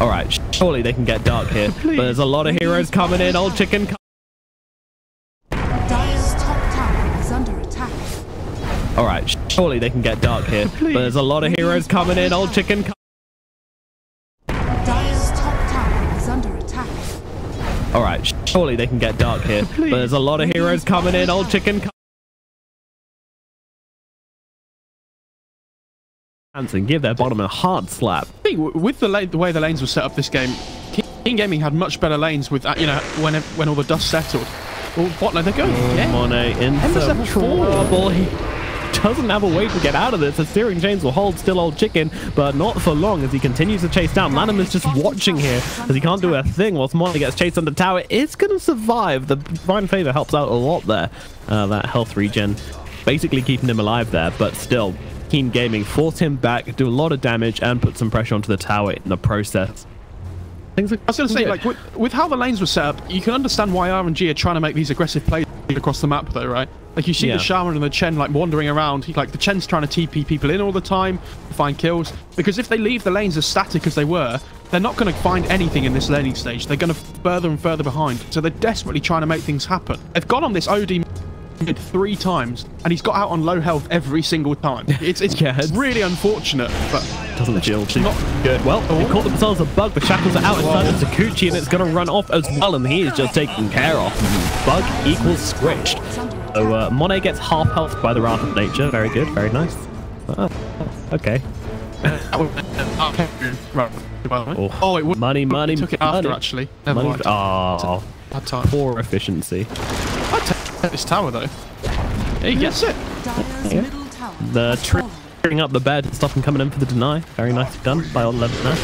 All right, surely they can get dark here. But there's a lot of heroes coming in. Old chicken. Dire's top tower is under attack. All right, surely they can get dark here. But there's a lot of heroes coming in. Old chicken. Dire's top tower is under attack. All right, surely they can get dark here. But there's a lot of heroes coming in. Old chicken. And give their bottom a hard slap. I think with the way the lanes were set up this game, King Gaming had much better lanes with when all the dust settled. Well, bot lane, they're going again. Monet in some trouble. He doesn't have a way to get out of this. The steering chains will hold still old chicken, but not for long as he continues to chase down. Lanham is just watching here as he can't do a thing whilst Monet gets chased under tower. It's going to survive. The Divine Favor helps out a lot there. That health regen basically keeping him alive there, but still. Keen Gaming force him back, do a lot of damage, and put some pressure onto the tower in the process. I was going to say, like, with how the lanes were set up, you can understand why RNG are trying to make these aggressive plays across the map, though, right? Like, you see the Shaman and the Chen, like, wandering around. Like, the Chen's trying to TP people in all the time to find kills. Because if they leave the lanes as static as they were, they're not going to find anything in this laning stage. They're going to further and further behind. So they're desperately trying to make things happen. They've gone on this OD 3 times and he's got out on low health every single time. It's really unfortunate, but doesn't feel too not good. Well, they caught themselves a bug. The shackles are out in front of Sakuchi and it's going to run off as well, and he is just taken care of. Bug equals squished. So Monet gets half health by the Wrath of Nature. Very good, very nice. Okay. Oh, it would money. Took it after actually. Never mind. Oh, bad time. Poor efficiency. This tower though. Yeah, he gets it. Yeah. The triggering up the bed and stuff and coming in for the deny. Very nicely done by old 11 there.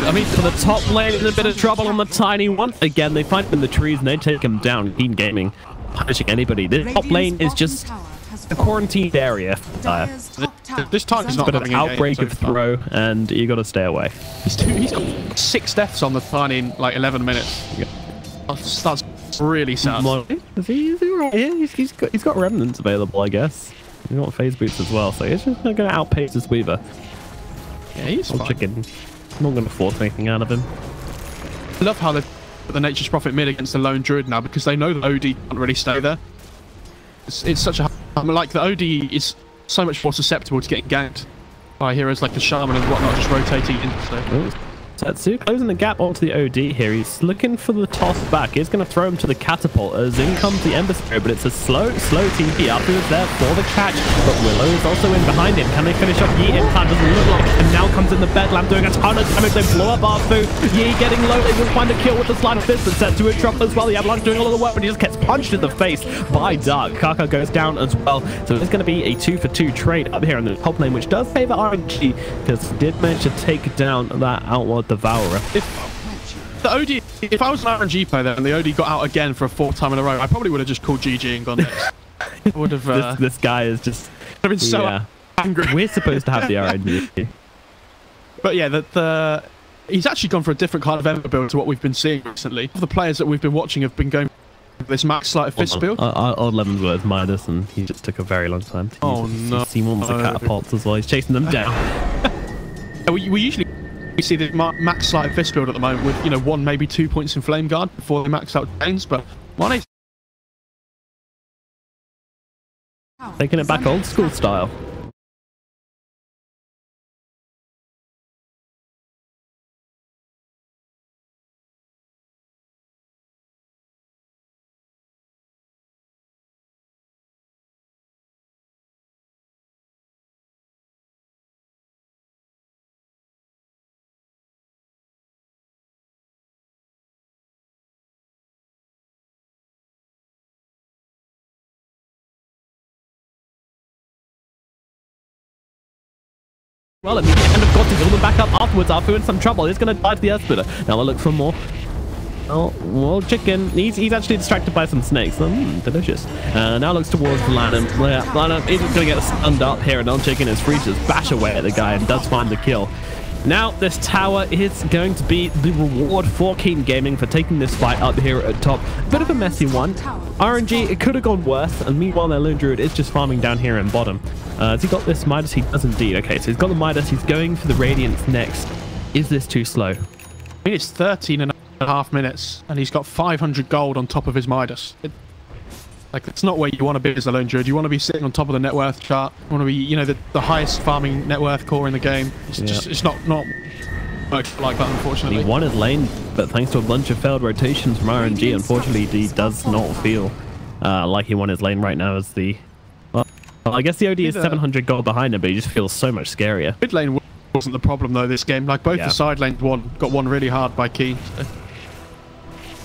I mean, for the top lane, it's a bit of trouble on the tiny one. Again, they find him in the trees and they take him down. Keen Gaming punishing anybody. This top lane is just a quarantined area. This time is not got an outbreak of throw, and you got to stay away. He's got 6 deaths on the tiny in like 11 minutes. Yeah. That's really sad. He's right here. He's got remnants available, I guess. He's got phase boots as well, so he's just going to outpace this Weaver. Yeah, he's fine. Chicken. I'm not going to force anything out of him. I love how they put the Nature's Prophet mid against the lone Druid now, because they know the OD can't really stay there. It's such a... like, the OD is so much more susceptible to getting ganked by heroes like the Shaman and whatnot, just rotating in. So. Setsu closing the gap onto the OD here. He's looking for the toss back. He's going to throw him to the catapult as in comes the Ember Spirit, but it's a slow TP. Arthur is there for the catch, but Willow is also in behind him. Can they finish off Yi in time? Doesn't look like it. And now comes in the Bedlam doing a ton of damage. They blow up Arthur. Yi getting low. They will find a kill with the Slide of Fist, but Setsu in trouble as well. The Avalanche doing all of the work, but he just gets punched in the face by Dark. Kaka goes down as well. So it's going to be a 2-for-2 trade up here in the top lane, which does favor RNG because he did manage to take down that Outlaw Devourer. If I was an RNG player there and the OD got out again for a 4th time in a row, I probably would have just called GG and gone next. I would have. This guy is just. I've been so angry. We're supposed to have the RNG. But yeah, he's actually gone for a different kind of Ember build to what we've been seeing recently. The players that we've been watching have been going for this Max Sleight of Fist build. Old Lemon's words Midas, and he just took a very long time to use no. Seamon's catapults as well. He's chasing them down. we usually see the Max Sleight of Fist build at the moment with 1 maybe 2 points in Flame Guard before they max out Chains, but 1 taking it back old school style. Well, it means they kind of got to build them back up afterwards. Arfu in some trouble. He's going to die to the Earth Splitter. Now we'll look for more. Oh, well, chicken. He's actually distracted by some snakes. Delicious. Now looks towards Lanham. Lanham is going to get stunned up here, and Old Chicken is free to just bash away at the guy and does find the kill. Now, this tower is going to be the reward for Keen Gaming for taking this fight up here at top. Bit of a messy one. RNG, it could have gone worse, and meanwhile their Lone Druid is just farming down here in bottom. Has he got this Midas? He does indeed. Okay, so he's got the Midas. He's going for the Radiance next. Is this too slow? I mean, it's 13.5 minutes, and he's got 500 gold on top of his Midas. Like, it's not where you want to be as a lone druid. You want to be sitting on top of the net worth chart. You want to be, you know, the highest farming net worth core in the game. It's just, it's not much like that, unfortunately. He won his lane, but thanks to a bunch of failed rotations from RNG, unfortunately, he does not feel like he won his lane right now as the... Well, I guess the OD is 700 gold behind him, but he just feels so much scarier. Mid lane wasn't the problem, though, this game. Like, both the side lanes got won really hard by Key.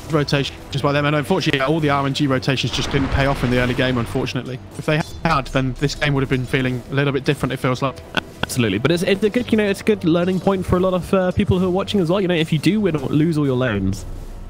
Rotations by them, and unfortunately all the RNG rotations just didn't pay off in the early game, unfortunately. If they had, then this game would have been feeling a little bit different, it feels like. Absolutely, but it's a good, you know, it's a good learning point for a lot of people who are watching as well. You know, if you do win or lose all your lanes,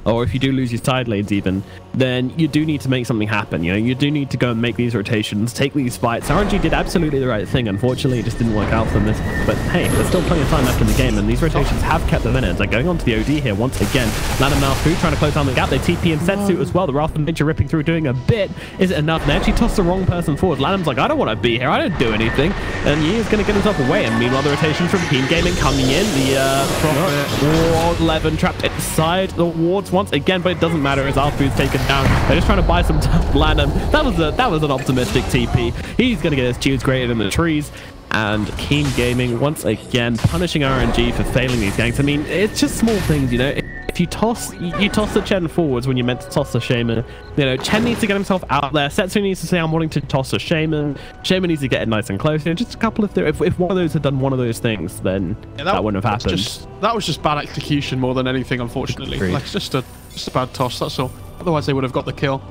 or if you do lose your side lanes even, then you do need to make something happen. You know, you do need to go and make these rotations, take these fights. RNG did absolutely the right thing. Unfortunately, it just didn't work out for them. But hey, there's still plenty of time left in the game, and these rotations have kept them in it. They're going on to the OD here once again. Landon now through, trying to close down the gap. They TP and Setsuit as well. The Wrath of Nature ripping through, doing a bit. Is it enough? They actually tossed the wrong person forward. Landon's like, I don't want to be here. I don't do anything. And he is going to get himself away. And meanwhile, the rotations from Keen Gaming coming in. The Ward 11 trapped inside the wards once again, but it doesn't matter as Alfu's taken down. They're just trying to buy some time. Landon, that was an optimistic TP. He's going to get his tunes graded in the trees. And Keen Gaming once again punishing RNG for failing these ganks. I mean, it's just small things, you know. If you toss the Chen forwards when you're meant to toss the Shaman, you know, Chen needs to get himself out there. Setsu needs to say, I'm wanting to toss a Shaman. Shaman needs to get it nice and close. You know, just a couple of if one of those had done one of those things, then that wouldn't have happened. That was just bad execution more than anything, unfortunately. Like, it's just a bad toss, that's all. Otherwise, they would have got the kill.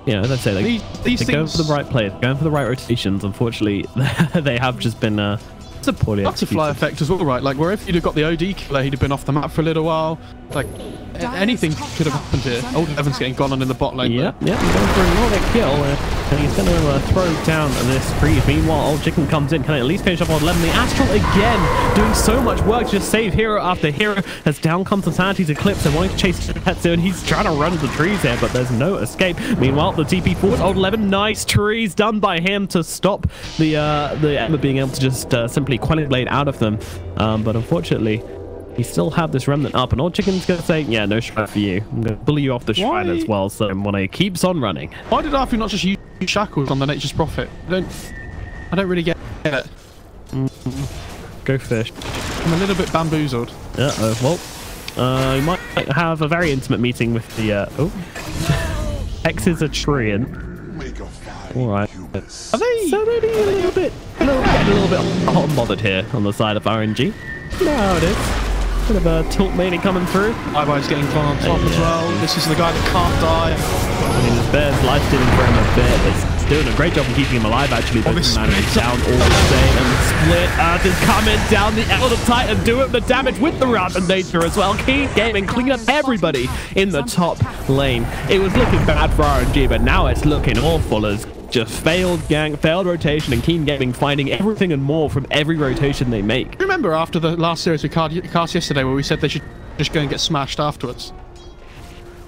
Yeah, as I say, they're going for the right plays, going for the right rotations. Unfortunately, they have just been poorly Butterfly executed. effect as well, right? Like, where if you'd have got the OD killer, he'd have been off the map for a little while. Like, anything could have happened here. Old Evans getting gone on in the bot lane. Yeah, going for another kill, and he's going to throw down this freeze. Meanwhile, Old Chicken comes in. Can I at least finish up on 11? The Astral again doing so much work to just save hero after hero, as down comes Sanity's Eclipse and wanting to chase Tetsu, and he's trying to run the trees here, but there's no escape. Meanwhile, the TP forward, Old 11, nice trees done by him to stop the Ember being able to just simply Quelling Blade out of them. But unfortunately, he still have this remnant up, and Old Chicken's gonna say, yeah, no shrine for you. I'm gonna bully you off the shrine as well, so Monet keeps on running. Why did Arthur not just use shackles on the Nature's Prophet? I don't really get it. Go fish. I'm a little bit bamboozled. Well, you might have a very intimate meeting with the X is a Treant. Alright. Are they? So maybe a little bit hot and bothered here on the side of RNG. No, it is. Bit of a tilt melee coming through. Ivy's getting gone on top as well. This is the guy that can't die. I mean, his bear's life stealing for him a bit. It's doing a great job of keeping him alive, actually. But this man is down all the same. And the split Earth is coming down. The Elder Titan doing the damage with the Wrath of Nature as well. Keen Gaming clean up everybody in the top lane. It was looking bad for RNG, but now it's looking awful as just failed rotation, and Keen Gaming finding everything and more from every rotation they make. Remember after the last series we cast yesterday where we said they should just go and get smashed afterwards?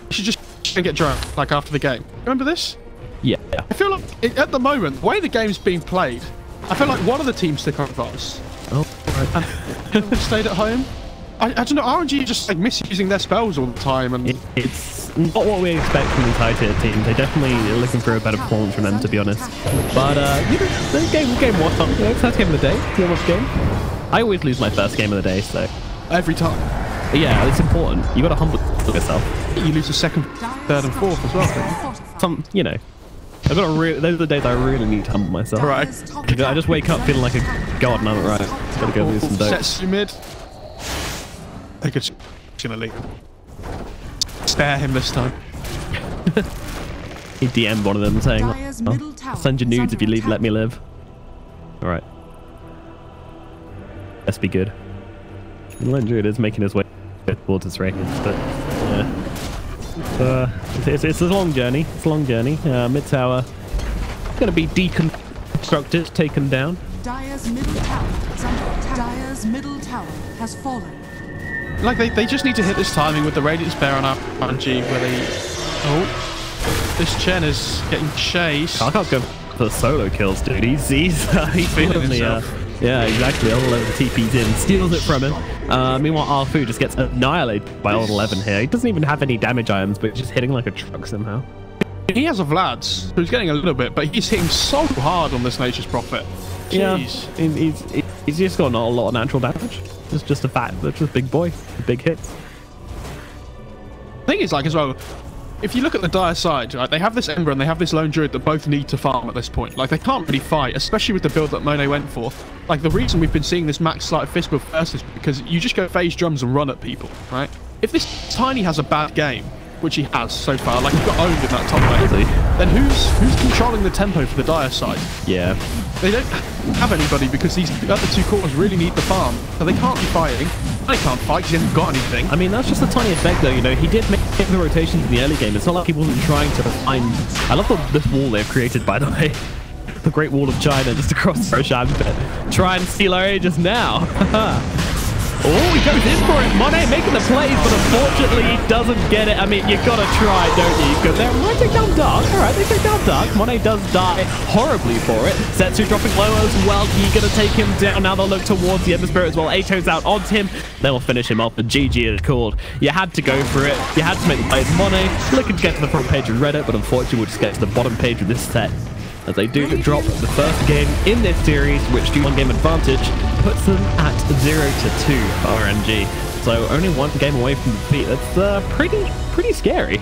They should just go and get drunk, like after the game. Remember this? Yeah. I feel like, at the moment, the way the game's being played, I feel like one of the teams took advice. Oh, right. And stayed at home. I don't know, RNG just like misusing their spells all the time, and it's not what we expect from these high tier teams. They definitely are looking for a better performance from them, to be honest. But you know, the game was fun. You know, first game of the day. You watch game. I always lose my first game of the day, so every time. Yeah, it's important. You got to humble yourself. You lose the second, third, and fourth as well. You know, I've got to those are the days I really need to humble myself. Right. I just wake up feeling like a god, and I'm right. Gotta go lose some dope. Setsu mid. They could actually spare him this time. He DM'd one of them saying, I'll send you nudes if you let me live. Alright. Let's be good. The Lone Druid is making his way towards his range, but yeah. It's a long journey. It's a long journey. Mid tower gonna be deconstructed, taken down. Dire's middle tower is under attack. Dire's middle tower has fallen. Like, they just need to hit this timing with the Radiant Spare on RNG where they... Oh. This Chen is getting chased. I can't go for the solo kills, dude. He's feeling the Yeah, exactly. Old 11 TP's in, steals it from him. Meanwhile, Arfu just gets annihilated by Old 11 here. He doesn't even have any damage items, but he's just hitting like a truck somehow. He has a Vlad, so he's getting a little bit, but he's hitting so hard on this Nature's Prophet. Jeez. Yeah, he's just got not a lot of natural damage. It's just a fact. That's just big boy, big hits. The thing is, like, as well, if you look at the Dire side, right, they have this Ember and they have this Lone Druid that both need to farm at this point. Like, they can't really fight, especially with the build that Monet went for. Like, the reason we've been seeing this max Sleight of Fist build first is because you just go phase drums and run at people, right? If this Tiny has a bad game, which he has so far, like, he got owned in that top lane, then who's controlling the tempo for the Dire side? Yeah. They don't have anybody because these other two cores really need the farm, so they can't be fighting. They can't fight because he hasn't got anything. I mean, that's just a tiny effect, though. You know, he did make the rotations in the early game. It's not like he wasn't trying to find... I love this wall they've created, by the way. The Great Wall of China just across Roshan. Try and steal our Aegis now. Oh, he goes in for it. Monet making the plays, but unfortunately he doesn't get it. I mean, you gotta try, don't you? Because they might take down Dark. All right, they take down Dark. Monet does die horribly for it. Setsu dropping low as well. You gonna take him down. Now they'll look towards the Ember Spirit as well. Ato's out onto him. They will finish him off. The GG is called. You had to go for it. You had to make the plays. Monet looking to get to the front page of Reddit, but unfortunately we'll just get to the bottom page of this set. As they do drop the first game in this series, which do one game advantage, puts them at 0-2 for RNG. So only one game away from defeat. That's pretty scary.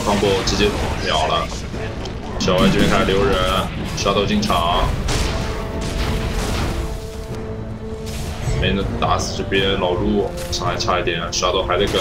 combo 直接秒了。小歪这边开始留人，沙豆进场，没能打死这边老陆，伤害差一点，沙豆还得跟。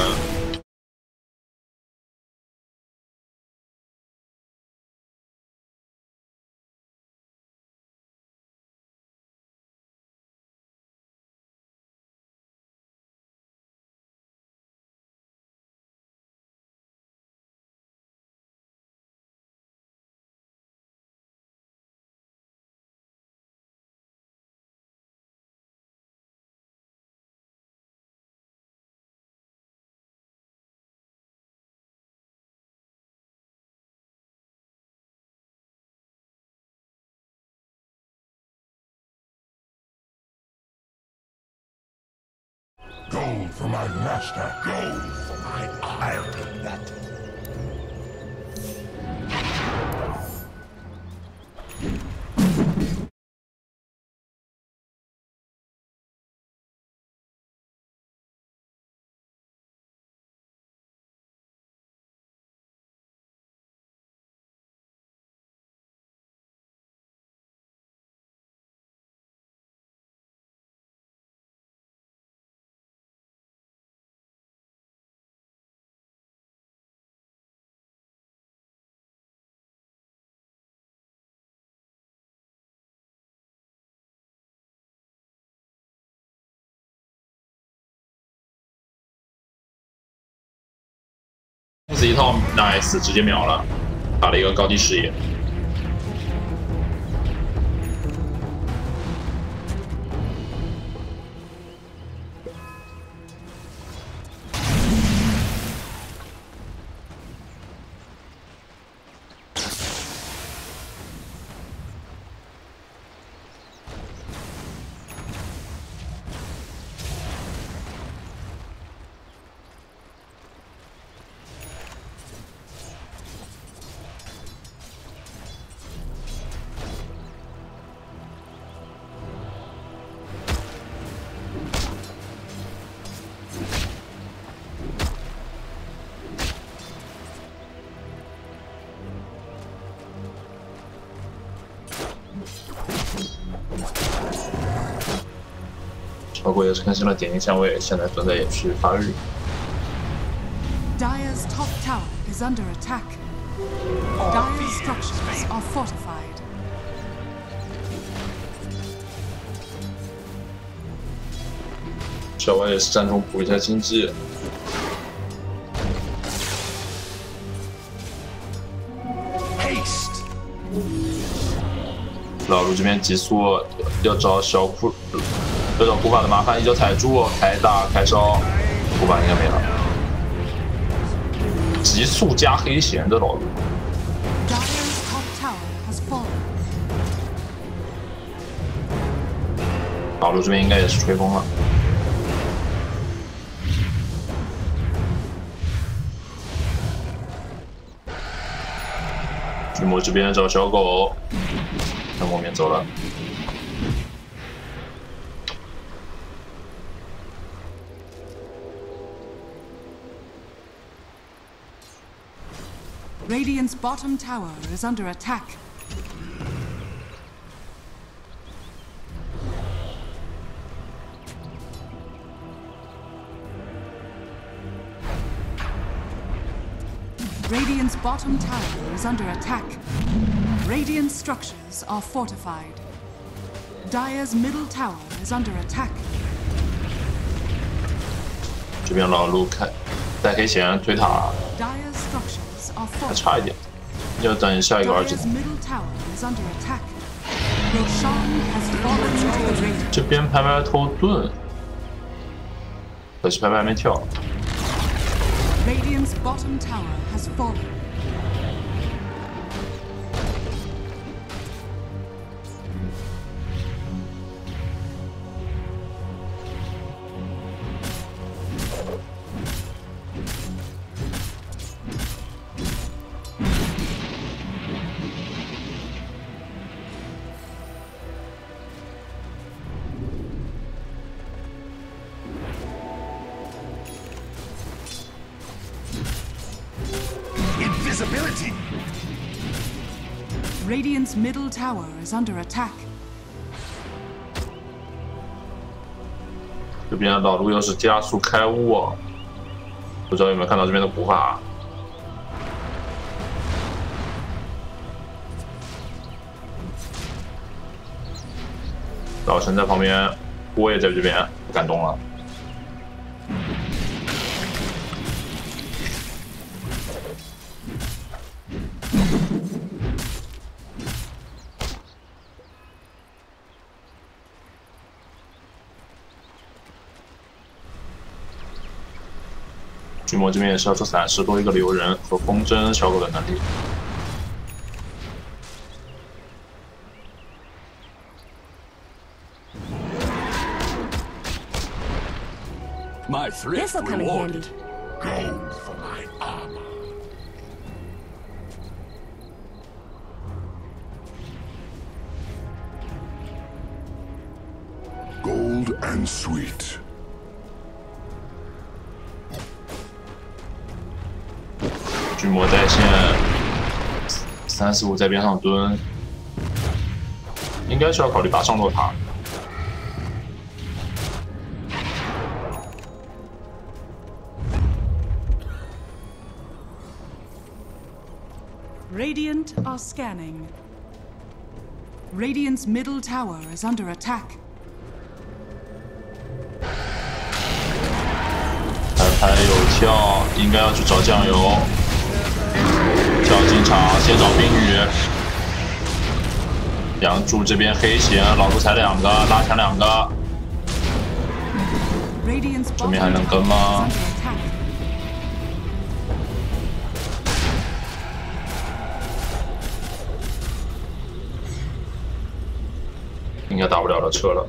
Gold for my master. Gold for my eye. I'll take that.公子一套 nice 直接秒了，打了一个高级视野。超过也是更新了点击相位，现在正在也是发育。Dire's top tower is under attack. Dire's structures are fortified. 小歪也是战中补一下经济。老卢这边急速要找小库，要找古法的麻烦，一脚踩住，开大开烧，古法应该没了。急速加黑弦的老卢。老卢这边应该也是吹风了。巨魔这边找小狗。 向后面走了。Radiant's bottom tower is under attack. Radiant's bottom tower is under attack. Radiant structures are fortified. Dire's middle tower is under attack. 这边老路开带黑弦推塔， Dire's structures are 还 fortified. 差一点，要等下一个二技 Dire's 能。 middle tower is under attack. Roshan has fallen into the raid. 这边拍拍偷盾，可惜拍拍还没跳。 Radiant's bottom tower has fallen. invisibility. Radiant's middle tower is under attack. 这边的道路又是加速开雾，不知道有没有看到这边的古法？老陈在旁边，我也在这边，不敢动了。巨魔这边也是要出散士，多一个留人和风筝小狗的能力。 My thrift This'll come in rewarded. handy. Gold for my armor. Gold and sweet. 巨魔在线，345在边上蹲，应该是要考虑把上路塔。 Radiant are scanning. Radiant's middle tower is under attack. 还有跳，应该要去找酱油。跳进场，先找冰雨。梁柱这边黑鞋，老子才2个，拉墙2个。 Radiant's 这 bottom 边还能跟 tower 吗 is？under attack. 应该打不了了，撤了。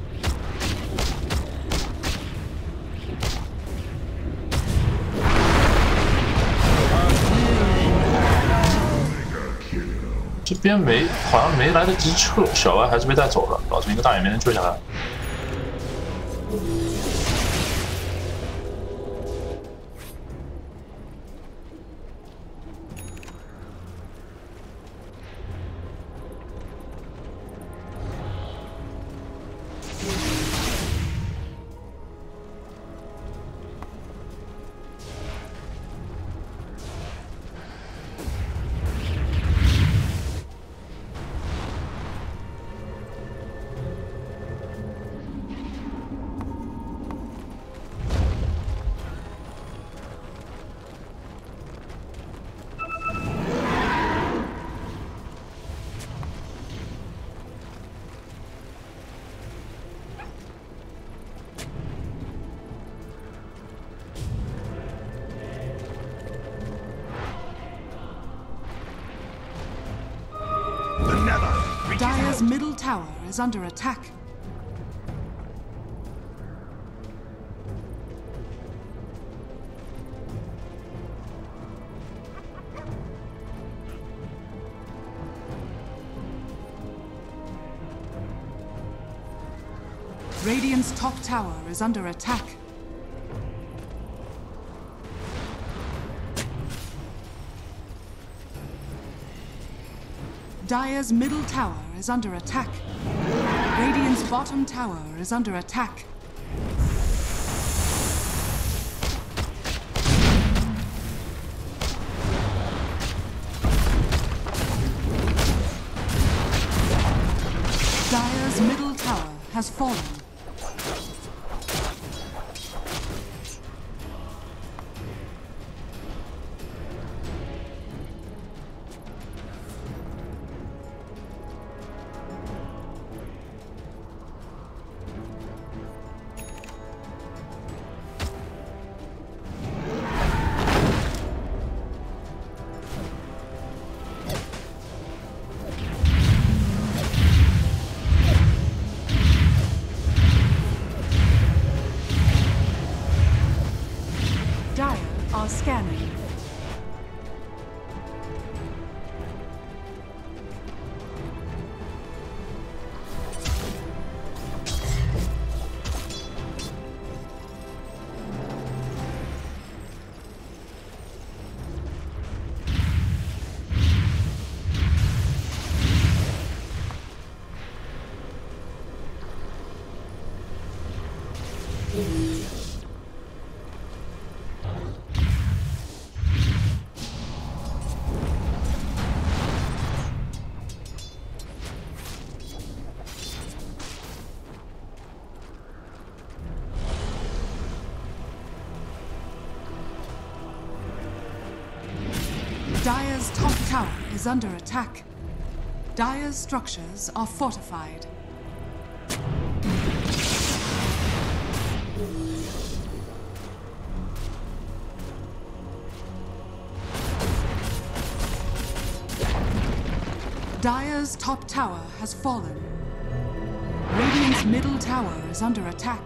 这边好像没来得及撤，小歪还是被带走了，老陈一个大眼没能救下来。Dire's middle tower is under attack. Radiant's top tower is under attack. Dire's middle tower is under attack. Radiant's bottom tower is under attack. Dire's middle tower has fallen. Dire are scanning. Dire's top tower is under attack. Dire's structures are fortified. Dire's top tower has fallen. Radiant's middle tower is under attack.